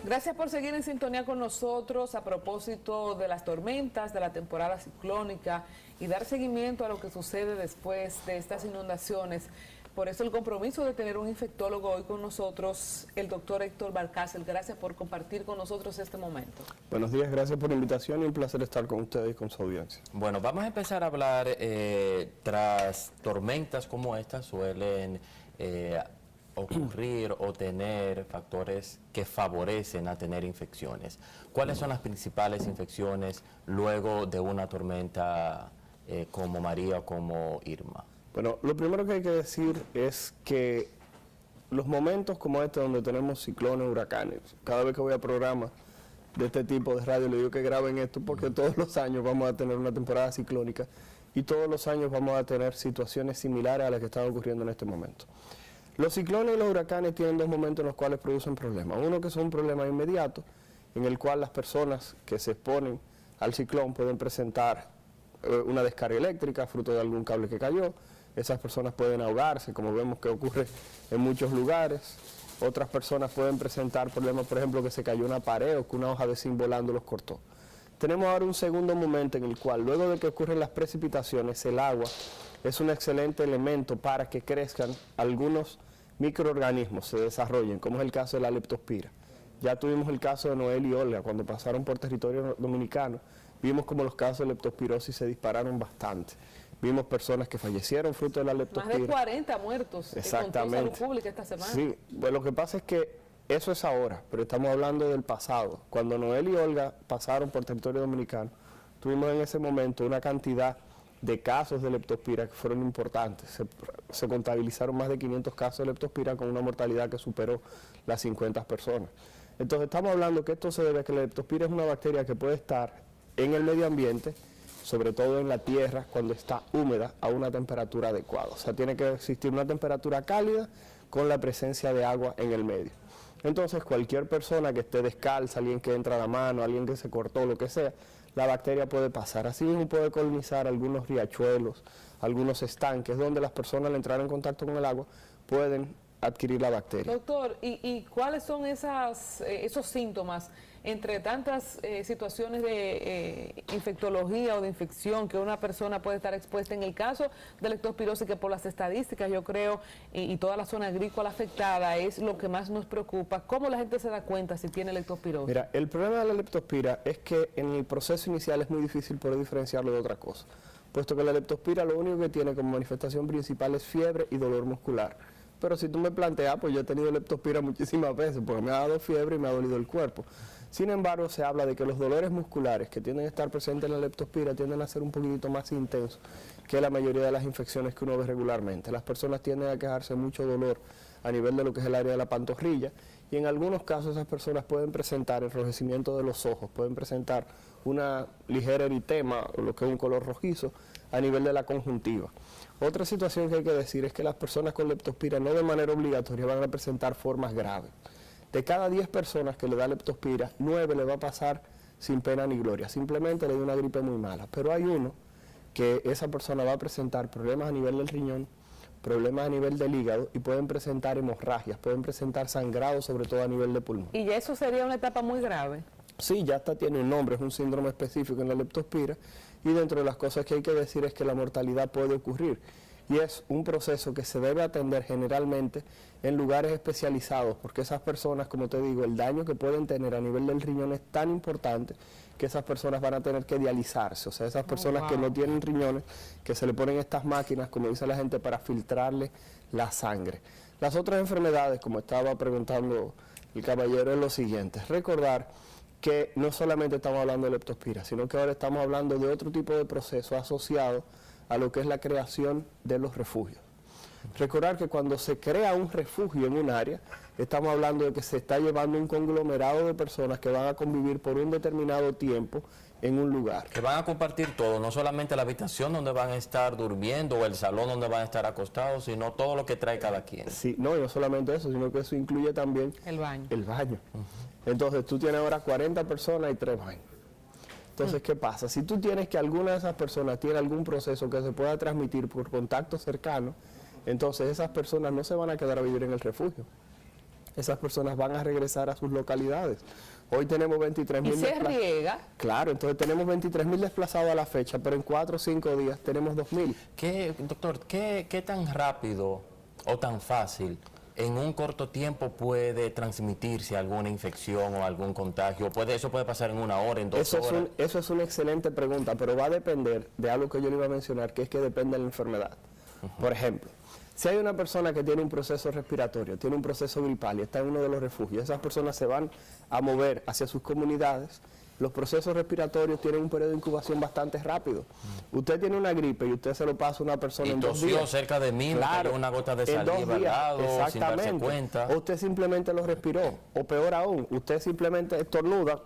Gracias por seguir en sintonía con nosotros a propósito de las tormentas, de la temporada ciclónica y dar seguimiento a lo que sucede después de estas inundaciones. Por eso el compromiso de tener un infectólogo hoy con nosotros, el doctor Héctor Valcárcel. Gracias por compartir con nosotros este momento. Buenos días, gracias por la invitación y un placer estar con ustedes y con su audiencia. Bueno, vamos a empezar a hablar tras tormentas como estas suelen ocurrir o tener factores que favorecen a tener infecciones. ¿Cuáles son las principales infecciones luego de una tormenta como María o como Irma? Bueno, lo primero que hay que decir es que los momentos como este donde tenemos ciclones, huracanes, cada vez que voy a programas de este tipo de radio le digo que graben esto porque todos los años vamos a tener una temporada ciclónica y todos los años vamos a tener situaciones similares a las que están ocurriendo en este momento. Los ciclones y los huracanes tienen dos momentos en los cuales producen problemas. Uno que son un problema inmediato, en el cual las personas que se exponen al ciclón pueden presentar una descarga eléctrica fruto de algún cable que cayó. Esas personas pueden ahogarse, como vemos que ocurre en muchos lugares. Otras personas pueden presentar problemas, por ejemplo, que se cayó una pared o que una hoja de zinc volando los cortó. Tenemos ahora un segundo momento en el cual, luego de que ocurren las precipitaciones, el agua es un excelente elemento para que crezcan algunos microorganismos, se desarrollen, como es el caso de la leptospira. Ya tuvimos el caso de Noel y Olga cuando pasaron por territorio dominicano. Vimos como los casos de leptospirosis se dispararon bastante. Vimos personas que fallecieron fruto de la leptospira. Más de 40 muertos. Exactamente. Salud Pública esta semana. Sí, pues lo que pasa es que eso es ahora, pero estamos hablando del pasado. Cuando Noel y Olga pasaron por territorio dominicano, tuvimos en ese momento una cantidad de casos de leptospira que fueron importantes. Se contabilizaron más de 500 casos de leptospira con una mortalidad que superó las 50 personas. Entonces estamos hablando que esto se debe a que la leptospira es una bacteria que puede estar en el medio ambiente, sobre todo en la tierra, cuando está húmeda, a una temperatura adecuada. O sea, tiene que existir una temperatura cálida con la presencia de agua en el medio. Entonces, cualquier persona que esté descalza, alguien que entra a la mano, alguien que se cortó, lo que sea, la bacteria puede pasar. Así mismo puede colonizar algunos riachuelos, algunos estanques, donde las personas al entrar en contacto con el agua pueden adquirir la bacteria. Doctor, ¿y cuáles son esos síntomas entre tantas situaciones de infectología o de infección que una persona puede estar expuesta? En el caso de leptospirosis, que por las estadísticas yo creo, y toda la zona agrícola afectada, es lo que más nos preocupa. ¿Cómo la gente se da cuenta si tiene leptospirosis? Mira, el problema de la leptospira es que en el proceso inicial es muy difícil poder diferenciarlo de otra cosa, puesto que la leptospira lo único que tiene como manifestación principal es fiebre y dolor muscular. Pero si tú me planteas, pues yo he tenido leptospira muchísimas veces, porque me ha dado fiebre y me ha dolido el cuerpo. Sin embargo, se habla de que los dolores musculares que tienden a estar presentes en la leptospira tienden a ser un poquitito más intensos que la mayoría de las infecciones que uno ve regularmente. Las personas tienden a quejarse mucho dolor a nivel de lo que es el área de la pantorrilla, y en algunos casos esas personas pueden presentar enrojecimiento de los ojos, pueden presentar una ligera eritema, o lo que es un color rojizo, a nivel de la conjuntiva. Otra situación que hay que decir es que las personas con leptospira no de manera obligatoria van a presentar formas graves. De cada 10 personas que le da leptospira, 9 le va a pasar sin pena ni gloria, simplemente le da una gripe muy mala. Pero hay uno que esa persona va a presentar problemas a nivel del riñón, problemas a nivel del hígado, y pueden presentar hemorragias, pueden presentar sangrado, sobre todo a nivel de pulmón. ¿Y ya eso sería una etapa muy grave? Sí, ya hasta tiene un nombre, es un síndrome específico en la leptospira, y dentro de las cosas que hay que decir es que la mortalidad puede ocurrir, y es un proceso que se debe atender generalmente en lugares especializados, porque esas personas, como te digo, el daño que pueden tener a nivel del riñón es tan importante que esas personas van a tener que dializarse. O sea, esas personas que no tienen riñones, que se le ponen estas máquinas, como dice la gente, para filtrarle la sangre. Las otras enfermedades, como estaba preguntando el caballero, es lo siguiente: recordar que no solamente estamos hablando de leptospira, sino que ahora estamos hablando de otro tipo de proceso asociado a lo que es la creación de los refugios. Recordar que cuando se crea un refugio en un área, estamos hablando de que se está llevando un conglomerado de personas que van a convivir por un determinado tiempo en un lugar. Que van a compartir todo, no solamente la habitación donde van a estar durmiendo o el salón donde van a estar acostados, sino todo lo que trae cada quien. Sí, no, y no solamente eso, sino que eso incluye también el baño. Entonces tú tienes ahora 40 personas y 3 baños. Entonces, ¿qué pasa? Si tú tienes que alguna de esas personas tiene algún proceso que se pueda transmitir por contacto cercano, entonces esas personas no se van a quedar a vivir en el refugio. esas personas van a regresar a sus localidades. Hoy tenemos 23.000 ¿Y se riega? Claro, entonces tenemos 23.000 desplazados a la fecha, pero en 4 o 5 días tenemos 2.000. Doctor, ¿qué tan rápido o tan fácil en un corto tiempo puede transmitirse alguna infección o algún contagio? ¿Eso puede pasar en 1 hora, en 2 horas? Eso es una excelente pregunta, pero va a depender de algo que yo le iba a mencionar, que es que depende de la enfermedad. Por ejemplo, si hay una persona que tiene un proceso respiratorio, tiene un proceso gripal y está en uno de los refugios, esas personas se van a mover hacia sus comunidades. Los procesos respiratorios tienen un periodo de incubación bastante rápido. Usted tiene una gripe y usted se lo pasa a una persona en 2 días. Cerca de mí, claro, una gota de saliva al lado, sin darse cuenta. O usted simplemente lo respiró, o peor aún, usted simplemente estornuda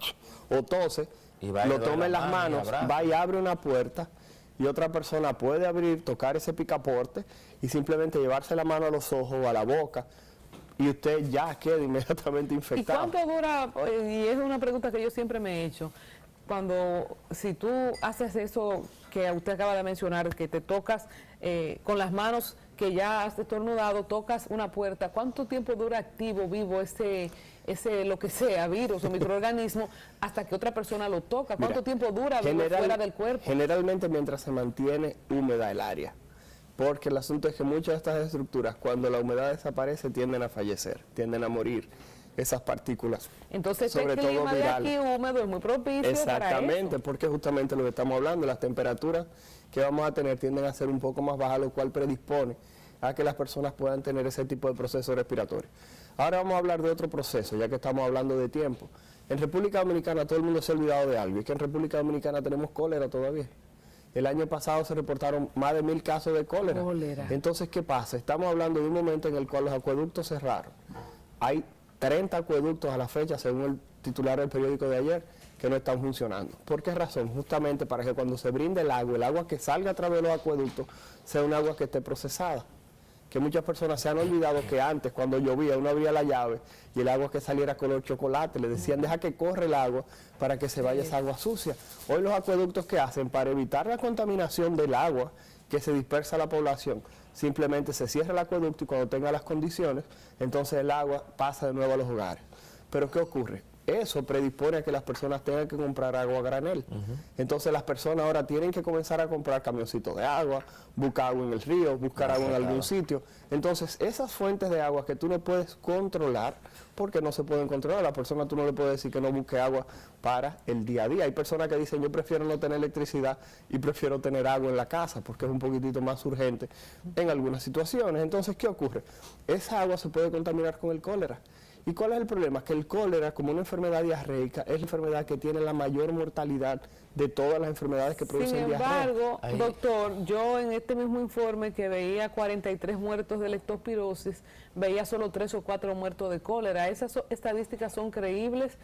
o tose, lo toma en las manos, va y abre una puerta, y otra persona puede abrir, tocar ese picaporte y simplemente llevarse la mano a los ojos o a la boca, y usted ya queda inmediatamente infectado. ¿Y cuánto dura? Y es una pregunta que yo siempre me he hecho. Si tú haces eso que usted acaba de mencionar, que te tocas con las manos que ya has estornudado, tocas una puerta, ¿cuánto tiempo dura activo, vivo ese lo que sea, virus o microorganismo, hasta que otra persona lo toca? ¿Cuánto tiempo dura fuera del cuerpo? Generalmente mientras se mantiene húmeda el área. Porque el asunto es que muchas de estas estructuras, cuando la humedad desaparece, tienden a fallecer, tienden a morir esas partículas. Entonces este clima de aquí húmedo es muy propicio para eso. Exactamente, porque justamente lo que estamos hablando, las temperaturas que vamos a tener tienden a ser un poco más bajas, lo cual predispone a que las personas puedan tener ese tipo de proceso respiratorio. Ahora vamos a hablar de otro proceso, ya que estamos hablando de tiempo. En República Dominicana todo el mundo se ha olvidado de algo, y es que en República Dominicana tenemos cólera todavía. El año pasado se reportaron más de 1.000 casos de cólera. Entonces, ¿qué pasa? Estamos hablando de un momento en el cual los acueductos cerraron. Hay 30 acueductos a la fecha, según el titular del periódico de ayer, que no están funcionando. ¿Por qué razón? Justamente para que cuando se brinde el agua que salga a través de los acueductos, sea un agua que esté procesada. Que muchas personas se han olvidado que antes, cuando llovía, uno abría la llave y el agua que saliera color chocolate, le decían deja que corre el agua para que se vaya esa agua sucia. Hoy los acueductos, ¿qué hacen? Para evitar la contaminación del agua que se dispersa a la población, simplemente se cierra el acueducto y cuando tenga las condiciones, entonces el agua pasa de nuevo a los hogares. Pero ¿qué ocurre? Eso predispone a que las personas tengan que comprar agua a granel. Entonces las personas ahora tienen que comenzar a comprar camioncitos de agua, buscar agua en el río, buscar agua en algún sitio. Entonces esas fuentes de agua que tú no puedes controlar, porque no se pueden controlar, a la persona tú no le puedes decir que no busque agua para el día a día. Hay personas que dicen yo prefiero no tener electricidad y prefiero tener agua en la casa porque es un poquitito más urgente en algunas situaciones. Entonces, ¿qué ocurre? Esa agua se puede contaminar con el cólera. ¿Y cuál es el problema? Que el cólera, como una enfermedad diarreica, es la enfermedad que tiene la mayor mortalidad de todas las enfermedades que producen diarrea. Sin embargo, doctor, yo en este mismo informe que veía 43 muertos de leptospirosis, veía solo 3 o 4 muertos de cólera. ¿Esas estadísticas son creíbles?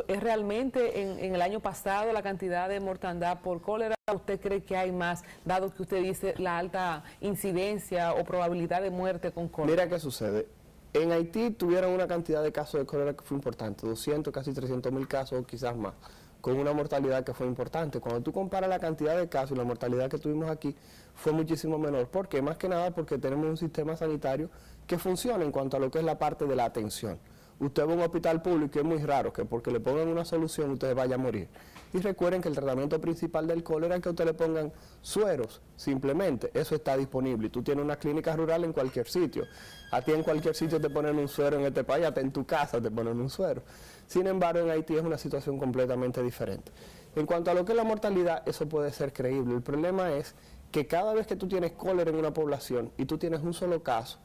¿Es realmente en el año pasado la cantidad de mortandad por cólera? ¿Usted cree que hay más, dado que usted dice la alta incidencia o probabilidad de muerte con cólera? Mira qué sucede. En Haití tuvieron una cantidad de casos de cólera que fue importante, 200, casi 300.000 casos o quizás más, con una mortalidad que fue importante. Cuando tú comparas la cantidad de casos y la mortalidad que tuvimos aquí, fue muchísimo menor. ¿Por qué? Más que nada porque tenemos un sistema sanitario que funciona en cuanto a lo que es la parte de la atención. Usted va a un hospital público y es muy raro que porque le pongan una solución usted vaya a morir. Y recuerden que el tratamiento principal del cólera es que a usted le pongan sueros, simplemente. Eso está disponible. Y tú tienes una clínica rural en cualquier sitio. A ti en cualquier sitio te ponen un suero en este país, hasta en tu casa te ponen un suero. Sin embargo, en Haití es una situación completamente diferente. En cuanto a lo que es la mortalidad, eso puede ser creíble. El problema es que cada vez que tú tienes cólera en una población y tú tienes un solo caso,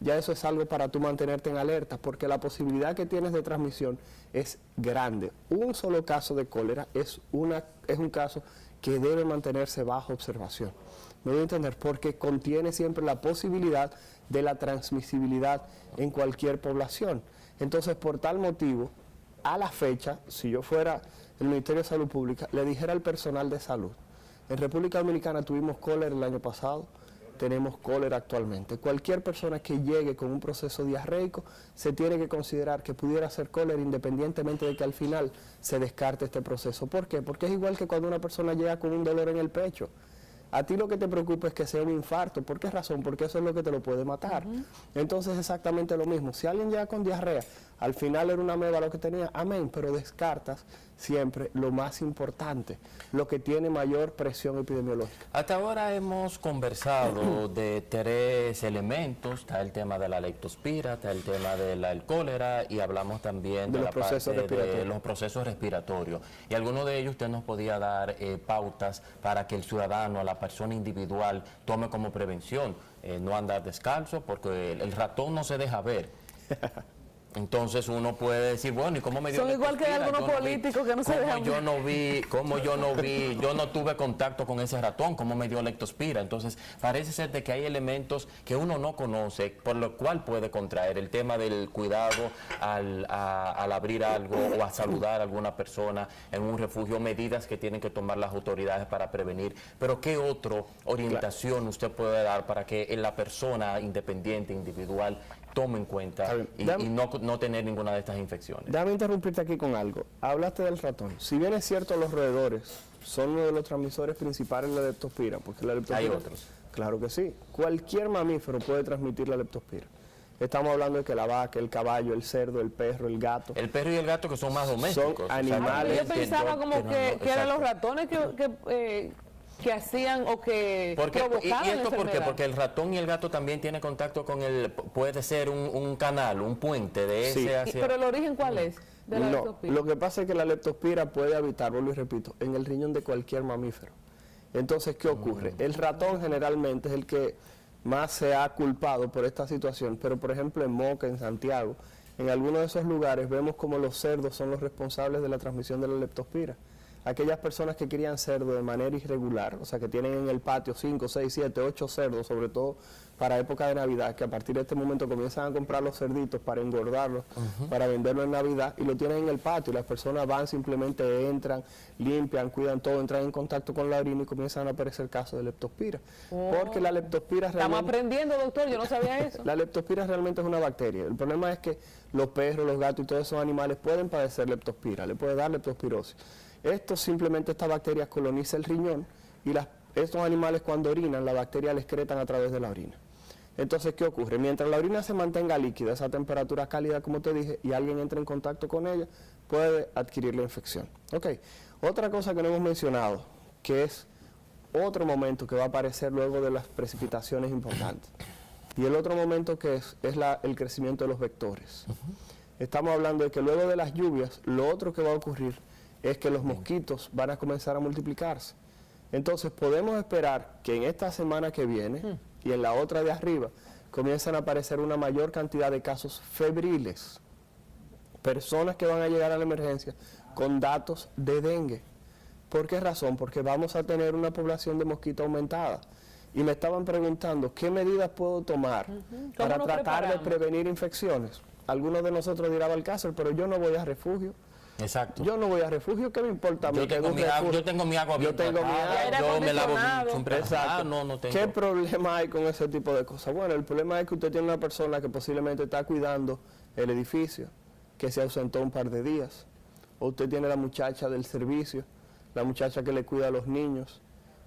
ya eso es algo para tú mantenerte en alerta, porque la posibilidad que tienes de transmisión es grande. Un solo caso de cólera es un caso que debe mantenerse bajo observación. Me voy a entender, porque contiene siempre la posibilidad de la transmisibilidad en cualquier población. Entonces, por tal motivo, a la fecha, si yo fuera el Ministerio de Salud Pública, le dijera al personal de salud, en República Dominicana tuvimos cólera el año pasado, tenemos cólera actualmente. Cualquier persona que llegue con un proceso diarreico se tiene que considerar que pudiera ser cólera independientemente de que al final se descarte este proceso. ¿Por qué? Porque es igual que cuando una persona llega con un dolor en el pecho. A ti lo que te preocupa es que sea un infarto. ¿Por qué razón? Porque eso es lo que te lo puede matar. Entonces, exactamente lo mismo. Si alguien llega con diarrea, al final era una ameba lo que tenía, amén, pero descartas siempre lo más importante, lo que tiene mayor presión epidemiológica. Hasta ahora hemos conversado de 3 elementos, está el tema de la leptospira, está el tema de el cólera y hablamos también de la parte de los procesos respiratorios. Y alguno de ellos usted nos podía dar pautas para que el ciudadano, la persona individual, tome como prevención, no andar descalzo, porque el ratón no se deja ver. Entonces uno puede decir, bueno, ¿y cómo me dio Son igual que algunos políticos que no se dejan ver. Yo no tuve contacto con ese ratón, ¿cómo me dio leptospira? Entonces parece ser de que hay elementos que uno no conoce, por lo cual puede contraer el tema del cuidado al abrir algo o a saludar a alguna persona en un refugio, medidas que tienen que tomar las autoridades para prevenir. Pero ¿qué otra orientación usted puede dar para que la persona independiente, individual, tome en cuenta y no tener ninguna de estas infecciones? Déjame interrumpirte aquí con algo. Hablaste del ratón. Si bien es cierto, los roedores son uno de los transmisores principales de la leptospira, porque la leptospira... ¿Hay otros? Claro que sí. Cualquier mamífero puede transmitir la leptospira. Estamos hablando de que la vaca, el caballo, el cerdo, el perro, el gato. El perro y el gato que son más domésticos. Son animales. Yo pensaba como que eran los ratones que hacían o que provocaban ¿Y esto por qué? enfermedad. Porque el ratón y el gato también tienen contacto con puede ser un canal, un puente de ese hacia... ¿Pero el origen cuál es de la leptospira? Lo que pasa es que la leptospira puede habitar, vuelvo y repito, en el riñón de cualquier mamífero. Entonces, ¿qué ocurre? El ratón generalmente es el que más se ha culpado por esta situación, pero por ejemplo en Moca, en Santiago, en algunos de esos lugares vemos como los cerdos son los responsables de la transmisión de la leptospira. Aquellas personas que crían cerdo de manera irregular, o sea, que tienen en el patio 5, 6, 7, 8 cerdos, sobre todo para época de Navidad, que a partir de este momento comienzan a comprar los cerditos para engordarlos, para venderlos en Navidad, y lo tienen en el patio, y las personas van, simplemente entran, limpian, cuidan todo, entran en contacto con la orina y comienzan a aparecer casos de leptospira. Porque la leptospira realmente... Estamos aprendiendo, doctor, yo no sabía eso. La leptospira realmente es una bacteria. El problema es que los perros, los gatos y todos esos animales pueden padecer leptospira, le puede dar leptospirosis. Esta bacteria coloniza el riñón y estos animales cuando orinan, la bacteria la excretan a través de la orina. Entonces, ¿qué ocurre? Mientras la orina se mantenga líquida, esa temperatura cálida, como te dije, y alguien entra en contacto con ella, puede adquirir la infección. Ok. Otra cosa que no hemos mencionado, que es otro momento que va a aparecer luego de las precipitaciones importantes. Y el otro momento que es el crecimiento de los vectores. Estamos hablando de que luego de las lluvias, lo otro que va a ocurrir es que los mosquitos van a comenzar a multiplicarse. Entonces podemos esperar que en esta semana que viene y en la otra de arriba comiencen a aparecer una mayor cantidad de casos febriles. Personas que van a llegar a la emergencia con datos de dengue. ¿Por qué razón? Porque vamos a tener una población de mosquito aumentada. Y me estaban preguntando, ¿qué medidas puedo tomar para tratar de prevenir infecciones? Algunos de nosotros dirán Balcázar, pero yo no voy a refugio. Exacto. Yo no voy a refugio, ¿qué me importa a mí? Yo tengo mi agua bien tratada, yo me lavo siempre. ¿Qué problema hay con ese tipo de cosas? Bueno, el problema es que usted tiene una persona que posiblemente está cuidando el edificio, que se ausentó un par de días. O usted tiene la muchacha del servicio, la muchacha que le cuida a los niños.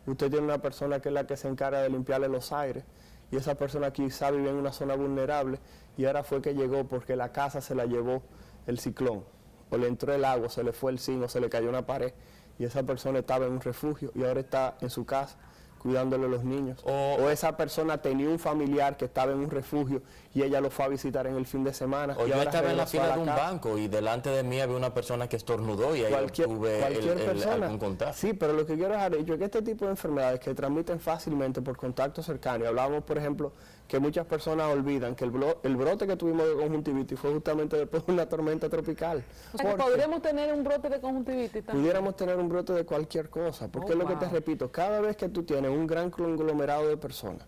Usted tiene una persona que es la que se encarga de limpiarle los aires. Y esa persona quizá vive en una zona vulnerable y ahora fue que llegó porque la casa se la llevó el ciclón. O le entró el agua, se le fue el zinc, o se le cayó una pared, y esa persona estaba en un refugio y ahora está en su casa cuidándole a los niños. O esa persona tenía un familiar que estaba en un refugio y ella lo fue a visitar en el fin de semana. O yo estaba en la fila de un banco y delante de mí había una persona que estornudó y ahí tuve algún contacto. Sí, pero lo que quiero dejar dicho es que este tipo de enfermedades que transmiten fácilmente por contacto cercano, y hablábamos, por ejemplo, que muchas personas olvidan que el brote que tuvimos de conjuntivitis fue justamente después de una tormenta tropical. O sea, que podríamos tener un brote de conjuntivitis también. Pudiéramos tener un brote de cualquier cosa, porque es lo que te repito, cada vez que tú tienes un gran conglomerado de personas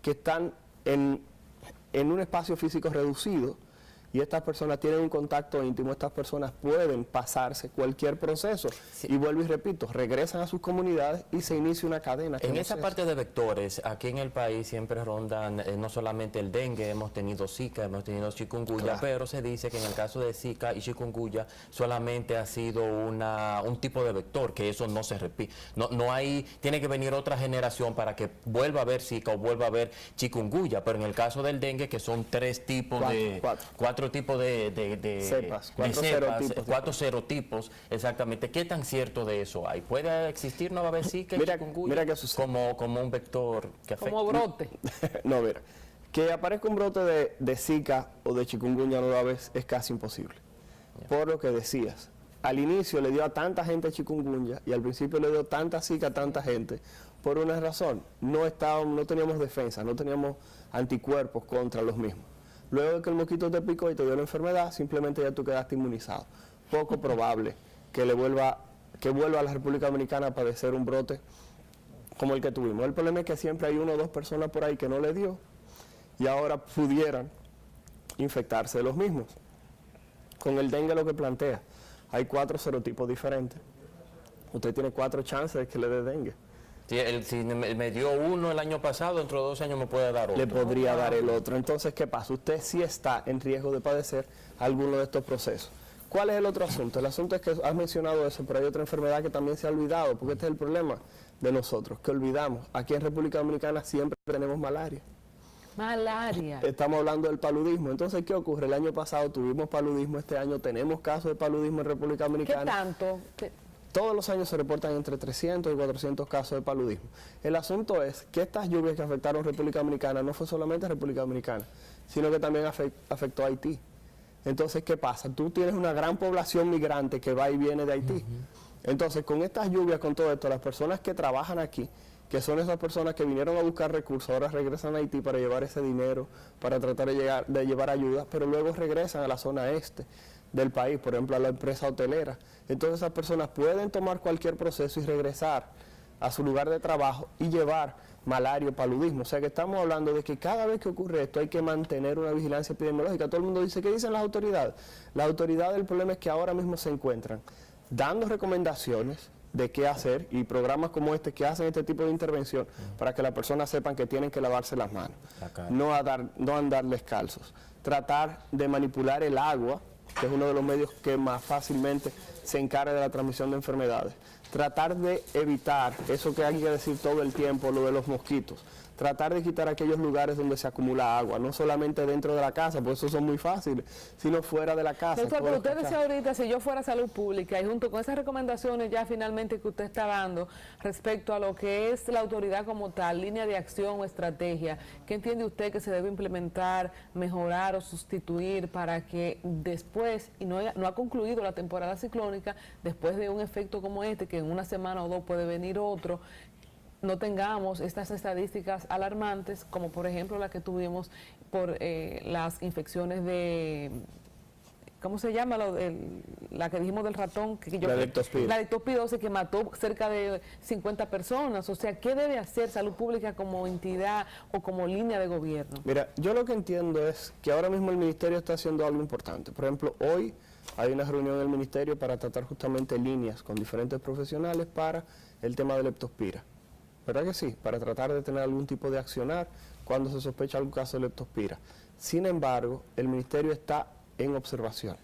que están en un espacio físico reducido, y estas personas tienen un contacto íntimo, estas personas pueden pasarse cualquier proceso. Y vuelvo y repito, regresan a sus comunidades y se inicia una cadena. En esa parte de vectores, aquí en el país siempre rondan no solamente el dengue, hemos tenido Zika, hemos tenido chikungunya, claro, pero se dice que en el caso de Zika y chikungunya solamente ha sido un tipo de vector, que eso no se repite. No hay, tiene que venir otra generación para que vuelva a haber Zika o vuelva a haber chikungunya, pero en el caso del dengue, que son cuatro tipos de cepas, cuatro serotipos, exactamente. ¿Qué tan cierto de eso hay? ¿Puede existir nueva vez Zika y chikungunya? Mira qué sucede. Como un vector que afecta. Como brote. No, mira, que aparezca un brote de Zika o de chikungunya nueva vez es casi imposible. Por lo que decías, al inicio le dio a tanta gente chikungunya y al principio le dio tanta Zika a tanta gente por una razón: no teníamos defensa, no teníamos anticuerpos contra los mismos. Luego de que el mosquito te picó y te dio la enfermedad, simplemente ya tú quedaste inmunizado. Poco probable que vuelva a la República Dominicana a padecer un brote como el que tuvimos. El problema es que siempre hay 1 o 2 personas por ahí que no le dio y ahora pudieran infectarse de los mismos. Con el dengue lo que plantea, hay 4 serotipos diferentes. Usted tiene 4 chances de que le dé dengue. Si me dio uno el año pasado, dentro de 2 años me puede dar otro. Le podría dar el otro. Entonces, ¿qué pasa? Usted sí está en riesgo de padecer alguno de estos procesos. ¿Cuál es el otro asunto? El asunto es que has mencionado eso, pero hay otra enfermedad que también se ha olvidado, porque este es el problema de nosotros, que olvidamos. Aquí en República Dominicana siempre tenemos malaria. Malaria. Estamos hablando del paludismo. Entonces, ¿qué ocurre? El año pasado tuvimos paludismo, este año tenemos casos de paludismo en República Dominicana. ¿Qué tanto? Todos los años se reportan entre 300 y 400 casos de paludismo. El asunto es que estas lluvias que afectaron República Dominicana no fue solamente República Dominicana, sino que también afectó a Haití. Entonces, ¿qué pasa? Tú tienes una gran población migrante que va y viene de Haití. Entonces, con estas lluvias, con todo esto, las personas que trabajan aquí, que son esas personas que vinieron a buscar recursos, ahora regresan a Haití para llevar ese dinero, para tratar de llevar ayuda, pero luego regresan a la zona este del país, por ejemplo a la empresa hotelera. Entonces esas personas pueden tomar cualquier proceso y regresar a su lugar de trabajo y llevar malaria o paludismo. O sea que estamos hablando de que cada vez que ocurre esto hay que mantener una vigilancia epidemiológica. Todo el mundo dice, ¿qué dicen las autoridades? Las autoridades, el problema es que ahora mismo se encuentran dando recomendaciones de qué hacer y programas como este que hacen este tipo de intervención para que las personas sepan que tienen que lavarse las manos, no andar descalzos, tratar de manipular el agua, que es uno de los medios que más fácilmente se encarga de la transmisión de enfermedades. Tratar de evitar eso que hay que decir todo el tiempo, lo de los mosquitos. Tratar de quitar aquellos lugares donde se acumula agua, no solamente dentro de la casa, pues eso son muy fáciles, sino fuera de la casa. Doctor, pero usted decía ahorita, si yo fuera salud pública y junto con esas recomendaciones ya finalmente que usted está dando respecto a lo que es la autoridad como tal, línea de acción o estrategia, ¿qué entiende usted que se debe implementar, mejorar o sustituir para que después, y no ha concluido la temporada ciclónica, después de un efecto como este, que en una semana o 2 puede venir otro, no tengamos estas estadísticas alarmantes, como por ejemplo la que tuvimos por las infecciones de, ¿cómo se llama? La que dijimos del ratón, la leptospirosis, que mató cerca de 50 personas. O sea, ¿qué debe hacer salud pública como entidad o como línea de gobierno? Mira, yo lo que entiendo es que ahora mismo el ministerio está haciendo algo importante. Por ejemplo, hoy hay una reunión en el ministerio para tratar justamente líneas con diferentes profesionales para el tema de leptospira. ¿Verdad que sí? Para tratar de tener algún tipo de accionar cuando se sospecha algún caso de leptospira. Sin embargo, el ministerio está en observación.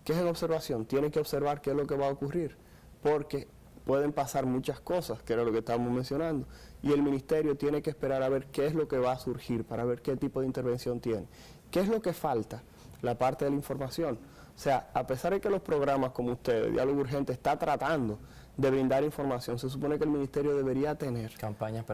¿Qué es en observación? Tiene que observar qué es lo que va a ocurrir, porque pueden pasar muchas cosas, que era lo que estábamos mencionando, y el ministerio tiene que esperar a ver qué es lo que va a surgir, para ver qué tipo de intervención tiene. ¿Qué es lo que falta? La parte de la información. O sea, a pesar de que los programas como ustedes, Diálogo Urgente, está tratando de brindar información, se supone que el ministerio debería tener campañas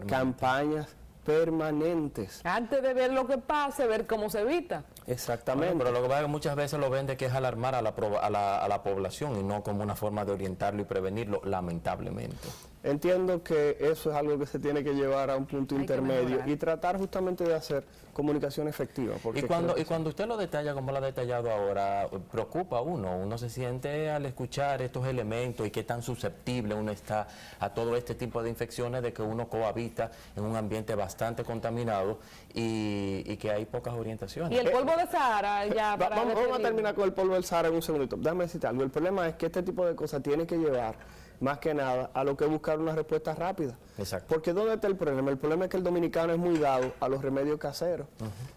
permanentes. Antes de ver lo que pase, ver cómo se evita. Exactamente. Bueno, pero lo que pasa es que muchas veces lo vende que es alarmar a la población y no como una forma de orientarlo y prevenirlo, lamentablemente. Entiendo que eso es algo que se tiene que llevar a un punto intermedio y tratar justamente de hacer comunicación efectiva. Porque y cuando usted lo detalla como lo ha detallado ahora, preocupa a uno se siente al escuchar estos elementos y qué tan susceptible uno está a todo este tipo de infecciones, de que uno cohabita en un ambiente bastante contaminado y que hay pocas orientaciones. Y el polvo de Sahara, ya para Vamos a despedirnos. terminar con el polvo del Sahara en un segundito. Déjame decirte algo. El problema es que este tipo de cosas tiene que llevar, más que nada, a lo que buscar una respuesta rápida. Exacto. Porque ¿dónde está el problema? El problema es que el dominicano es muy dado a los remedios caseros.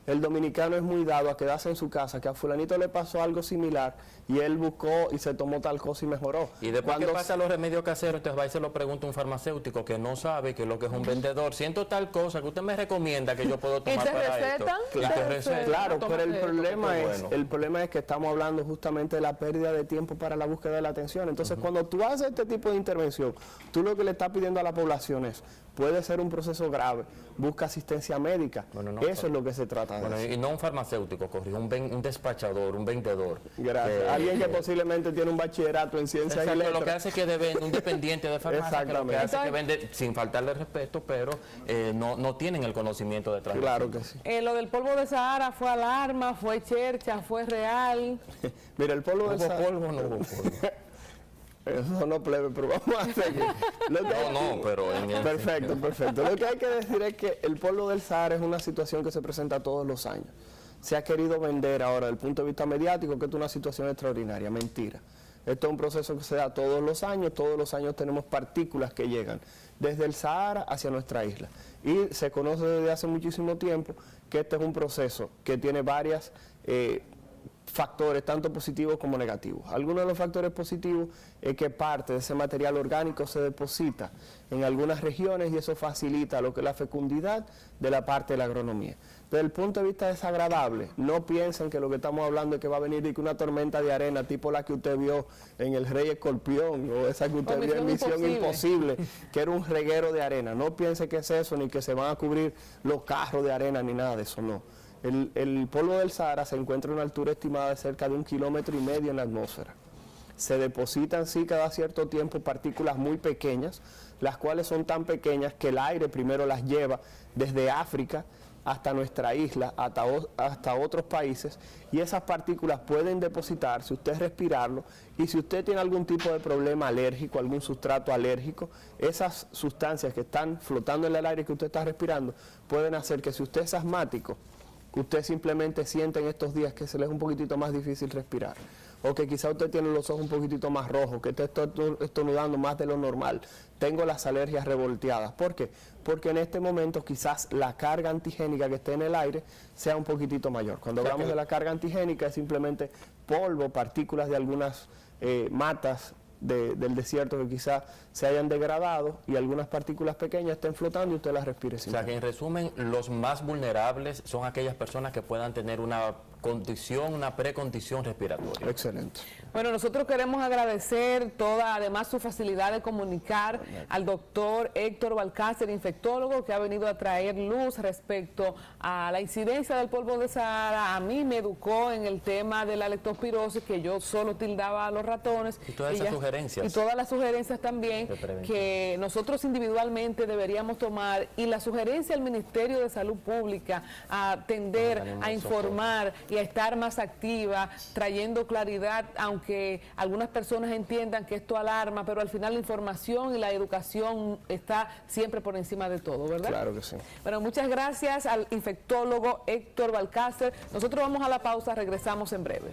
El dominicano es muy dado a quedarse en su casa, que a fulanito le pasó algo similar y él buscó y se tomó tal cosa y mejoró. Y después que Cuando pasa los remedios caseros, entonces va y se lo pregunta un farmacéutico que no sabe que lo que es un vendedor. Siento tal cosa que usted me recomienda que yo puedo tomar te para recetan? esto. Claro, Y te recetan. Claro, Tómate pero el esto, problema qué es, bueno. el problema es que estamos hablando justamente de la pérdida de tiempo para la búsqueda de la atención. Entonces, cuando tú haces este tipo de intervención, tú lo que le estás pidiendo a la población es, puede ser un proceso grave, busca asistencia médica. Bueno, no, Eso es lo que se trata de Bueno, hacer. y no un farmacéutico, corrijo, un despachador, un vendedor. Gracias. Alguien que posiblemente tiene un bachillerato en ciencias y Exacto, letras. lo que hace es que debe un dependiente de farmacia, que lo que hace es que vende sin faltarle respeto, pero no tienen el conocimiento detrás. Claro que sí. Lo del polvo de Sahara fue alarma, fue chercha, fue real. Mira, el polvo ¿Hubo del Sahara... polvo o no hubo polvo? Eso no plebe, pero vamos a seguir. Pero en el... Perfecto, perfecto. Lo que hay que decir es que el polvo del Sahara es una situación que se presenta todos los años. Se ha querido vender ahora desde el punto de vista mediático que esto es una situación extraordinaria. Mentira. Esto es un proceso que se da todos los años tenemos partículas que llegan desde el Sahara hacia nuestra isla. Y se conoce desde hace muchísimo tiempo que este es un proceso que tiene varias factores, tanto positivos como negativos. Algunos de los factores positivos es que parte de ese material orgánico se deposita en algunas regiones y eso facilita lo que es la fecundidad de la parte de la agronomía. Desde el punto de vista desagradable, no piensen que lo que estamos hablando es que va a venir y que una tormenta de arena tipo la que usted vio en el Rey Escorpión o esa que usted vio en Misión Imposible, que era un reguero de arena. No piense que es eso, ni que se van a cubrir los carros de arena, ni nada de eso, no. El polvo del Sahara se encuentra a una altura estimada de cerca de 1,5 kilómetros en la atmósfera. Se depositan sí cada cierto tiempo partículas muy pequeñas, las cuales son tan pequeñas que el aire primero las lleva desde África hasta nuestra isla, hasta otros países, y esas partículas pueden depositarse, usted respirarlo, y si usted tiene algún tipo de problema alérgico, algún sustrato alérgico, esas sustancias que están flotando en el aire que usted está respirando, pueden hacer que si usted es asmático, usted simplemente siente en estos días que se le es un poquitito más difícil respirar, o que quizá usted tiene los ojos un poquitito más rojos, que está estornudando más de lo normal, tengo las alergias revolteadas. ¿Por qué? Porque en este momento quizás la carga antigénica que esté en el aire sea un poquitito mayor. Cuando hablamos de la carga antigénica es simplemente polvo, partículas de algunas matas del desierto que quizás se hayan degradado y algunas partículas pequeñas estén flotando y usted las respire sin O sea que en resumen, los más vulnerables son aquellas personas que puedan tener una condición, una precondición respiratoria. Excelente. Bueno, nosotros queremos agradecer además su facilidad de comunicar al doctor Héctor Balcácer, infectólogo, que ha venido a traer luz respecto a la incidencia del polvo de Sahara. A mí me educó en el tema de la leptospirosis, que yo solo tildaba a los ratones. Y todas esas sugerencias. Y todas las sugerencias también que nosotros individualmente deberíamos tomar, y la sugerencia al Ministerio de Salud Pública a atender, a informar y a estar más activa, trayendo claridad, aunque algunas personas entiendan que esto alarma, pero al final la información y la educación está siempre por encima de todo, ¿verdad? Claro que sí. Bueno, muchas gracias al infectólogo Héctor Balcácer. Nosotros vamos a la pausa, regresamos en breve.